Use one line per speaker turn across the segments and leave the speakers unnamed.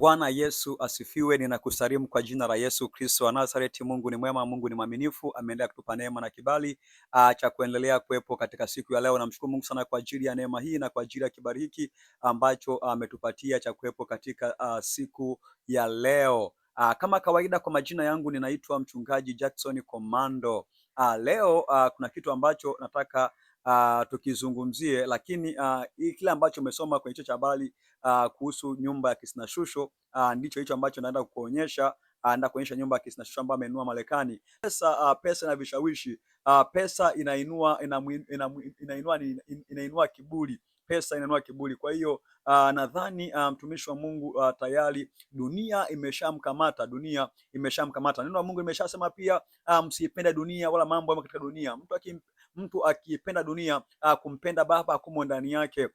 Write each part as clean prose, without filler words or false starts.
Bwana Yesu asifiwe. Ninakusalimu kwa jina la Yesu Kristo wa Nazareti. Mungu ni mwema, Mungu ni mwaminifu, ameendelea kutupa neema na kibali cha kuendelea kuwepo katika siku ya leo. Namshukuru Mungu sana kwa ajili ya neema hii na kwa ajili ya kibali hiki ambacho ametupatia cha kuwepo katika siku ya leo. Kama kawaida, kwa majina yangu ninaitwa Mchungaji Jackson Komando. Leo kuna kitu ambacho nataka tukizungumzie, lakini kile ambacho umesoma kwenye cha habari kuhusu nyumba ya Kisina Shusho ndicho hicho ambacho naenda kukuonyesha. Naenda kuonyesha nyumba ya Kisina Shusho ambayo amenunua Marekani. Pesa na vishawishi. Pesa inainua kiburi. Pesa inainua kiburi. Kwa hiyo nadhani mtumishi wa Mungu tayari dunia imeshamkamata. Dunia imeshamkamata. Neno la Mungu limeshasema pia msipende dunia wala mambo ya katika dunia. Mtu akipenda dunia kumpenda Baba hakumo ndani yake.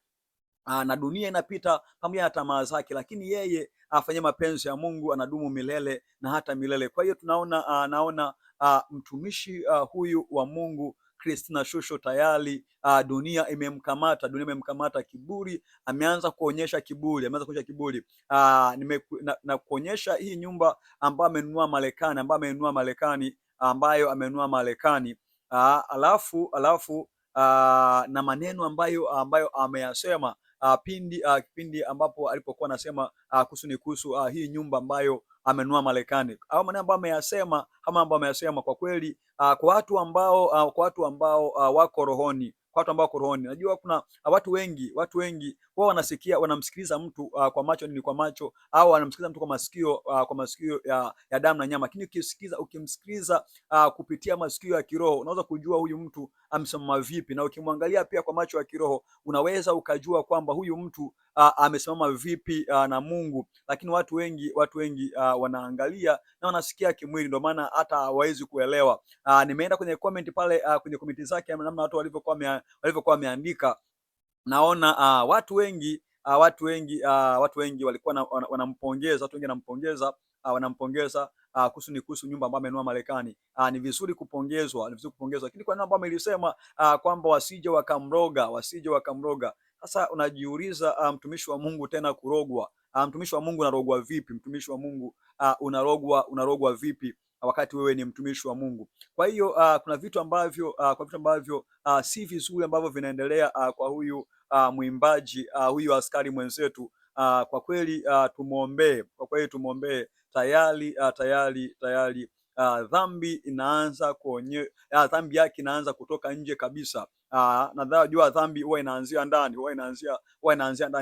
Na dunia inapita pamoja na tamaa zake, lakini yeye afanye mapenzi ya Mungu anadumu milele na hata milele. Kwa hiyo naona mtumishi huyu wa Mungu Kisina Shusho tayari dunia imemkamata kiburi, ameanza kuonyesha kiburi, na kuonyesha hii nyumba ambayo amenunua Marekani, alafu na maneno ambayo ameyasema kipindi ambapo alipokuwa anasema kuhusu hii nyumba ambayo amenunua Marekani. Au maneno ambayo ameyasema kwa kweli kwa watu ambao wako rohoni. Najua kuna watu wengi wao wanamsikiliza mtu kwa macho au wanamsikiliza mtu kwa masikio ya damu na nyama, lakini ukimsikiliza kupitia masikio ya kiroho unaweza kujua huyu mtu amesimama vipi, na ukimwangalia pia kwa macho ya kiroho unaweza ukajua kwamba huyu mtu amesimama vipi na Mungu. Lakini watu wengi wanaangalia na wanasikia kimwili, ndio maana hata hawawezi kuelewa. Nimeenda kwenye comment pale kwenye comment zake, namna watu walivyokuwa wameandika, naona watu wengi walikuwa wanampongeza, wanampongeza kuhusu nyumba ambayo amenunua Marekani. Ni vizuri kupongezwa, lakini kwa nini ambayo amelisema kwamba wasije wakamroga. Sasa unajiuliza, mtumishi wa Mungu tena kurogwa? Mtumishi wa Mungu unarogwa vipi? Mtumishi wa Mungu unarogwa vipi wakati wewe ni mtumishi wa Mungu? Kwa hiyo kuna vitu ambavyo si vizuri ambavyo vinaendelea kwa huyu mwimbaji huyu askari mwenzetu. Kwa kweli tumuombee. Tayari dhambi yake inaanza kutoka nje kabisa. Najua dhambi huwa inaanzia ndani.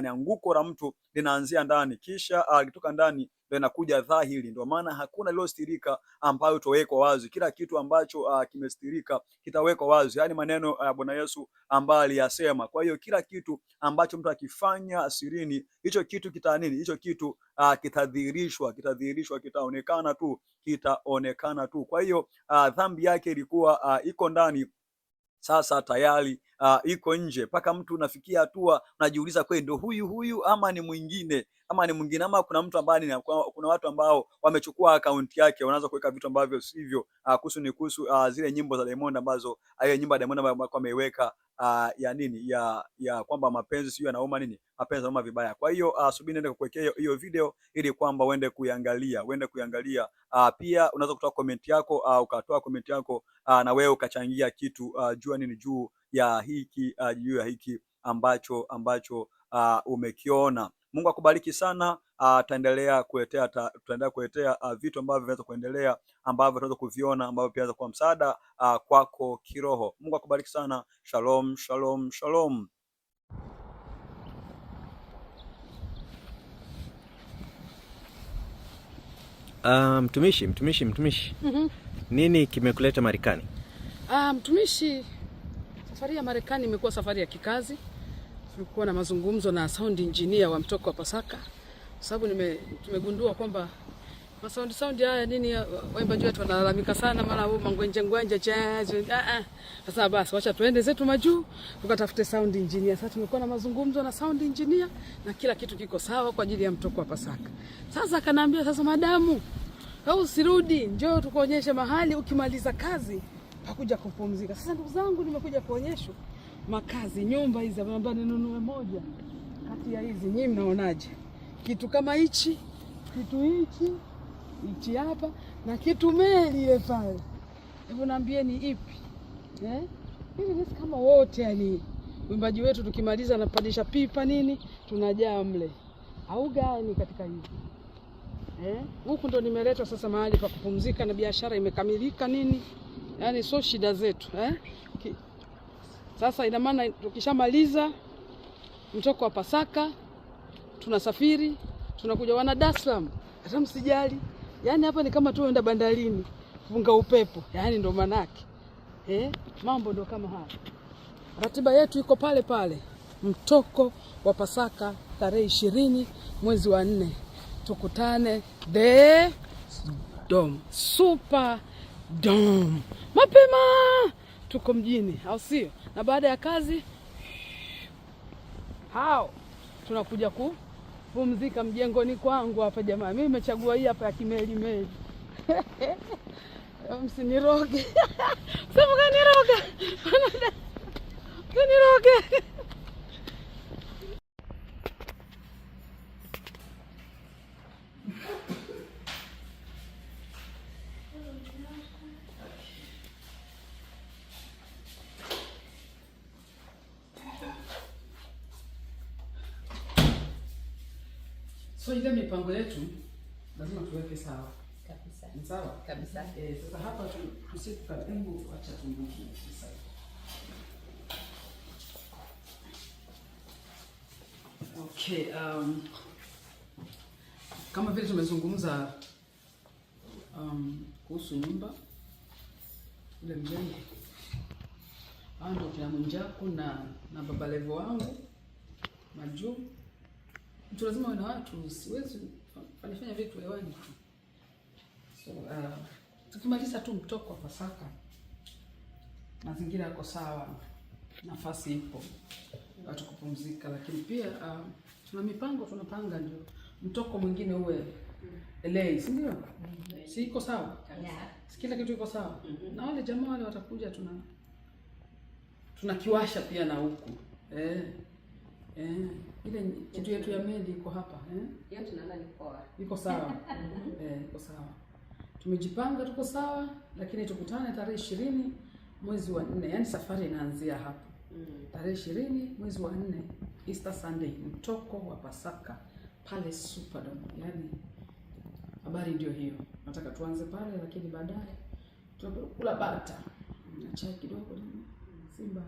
Anguko la mtu linaanzia ndani, kisha akitoka ndani ndio inakuja dhahiri. Ndio maana hakuna lililostirika ambayo towekwa wazi. Kila kitu ambacho kimestirika kitawekwa wazi. Yaani maneno ya Bwana Yesu ambaye aliyasema. Kwa hiyo kila kitu ambacho mtu akifanya asirini, hicho kitu kitadhihirishwa, kitaonekana tu. Kwa hiyo dhambi yake ilikuwa iko ndani, sasa tayari iko nje. Mpaka mtu unafikia hatua unajiuliza, kweli ndio huyu ama ni mwingine, ama kuna mtu ambaye kuna watu ambao wamechukua akaunti yake, wanaanza kuweka vitu ambavyo sivyo kuhusu zile nyimbo za Diamond ambazo nyimbo ya Diamond ambayo ameiweka ya kwamba mapenzi sio yanauma mapenzi yanauma vibaya. Kwa hiyo subiri niende kukuwekea hiyo video ili kwamba uende kuiangalia. Pia unaweza kutoa comment yako ukatoa comment yako na wewe ukachangia kitu juu ya hiki ambacho umekiona. Mungu akubariki sana. Tutaendelea kuletea vitu ambavyo vinaweza kuendelea, ambavyo tunaweza kuviona, ambavyo pia kuwa msaada kwako kiroho. Mungu akubariki sana. Shalom, shalom, shalom.
Mtumishi. Nini kimekuleta Marekani?
Mtumishi, safari ya Marekani imekuwa safari ya kikazi. Tulikuwa na mazungumzo na sound engineer wa Mtoko wa Pasaka, sababu tumegundua kwamba sound haya waimbaji wetu wanalalamika sana, mara mangwenje jazz. Sasa basi wacha tuende zetu majuu tukatafute sound engineer. Sasa tumekuwa na mazungumzo na sound engineer na kila kitu kiko sawa kwa ajili ya Mtoko wa Pasaka. Sasa akaniambia, sasa madamu, au usirudi, njoo tukuonyeshe mahali ukimaliza kazi hakuja kupumzika. Sasa ndugu zangu, nimekuja kuonyeshwa makazi, nyumba hizi ambazo ninunue moja kati ya hizi. Nyinyi mnaonaje? Kitu kama hichi kitu hichi hapa na kitu meli ile pale. Hebu naambie ni ipi? Mimi nisi kama wote yani mwimbaji wetu tukimaliza anapandisha pipa nini tunajaa mle. Au gani katika hivi? Huku ndo nimeletwa sasa mahali pa kupumzika na biashara imekamilika nini? Yaani sio shida zetu, Sasa ina maana tukishamaliza mtoko wa Pasaka tunasafiri, tunakuja wana Dar es Salaam. Hata msijali. Yaani hapa ni kama tuenda bandarini kupunga upepo. Yaani ndo manake. Mambo ndo kama haya. Ratiba yetu iko pale pale. Mtoko wa Pasaka tarehe 20 mwezi wa 4. Tukutane The Dome. Super Dome. Mapema tuko mjini, au sio? Na baada ya kazi tunakuja kupumzika mjengoni kwangu hapa jamaa. Mimi nimechagua hii hapa ya kimeli. Msiniroge. Sema kaniroga. Kaniroge. So ile mipango yetu lazima tuweke sawa.
Kabisa.
Ni sawa?
Kabisa.
Sasa hapa tusiku hebu acha tumbuki sasa. Okay, kama vile tumezungumza kuhusu nyumba ile mjengo. Hao ndio kina Mwijaku na Baba Levo wangu majuu. Mtu lazima uwe na watu, siwezi fanya vitu hewani tu. So tukimaliza tu mtoko wa Pasaka, mazingira yako sawa, nafasi ipo watu kupumzika, lakini pia tuna mipango tunapanga ndio mtoko mwingine uwe LA, si ndio? Si iko sawa? Si kila kitu iko sawa? Na wale jamaa wale watakuja tunakiwasha pia na huku. Ile kitu yetu ya meli iko hapa,
Hiyo tunaona ni poa.
Iko sawa. Iko sawa. Tumejipanga tuko sawa, lakini tukutane tarehe 20 mwezi wa 4. Yaani safari inaanzia hapa. Tarehe 20 mwezi wa 4, Easter Sunday, mtoko wa Pasaka pale Superdome. Yaani habari ndio hiyo. Nataka tuanze pale, lakini baadaye tutakula bata na chai kidogo. Simba.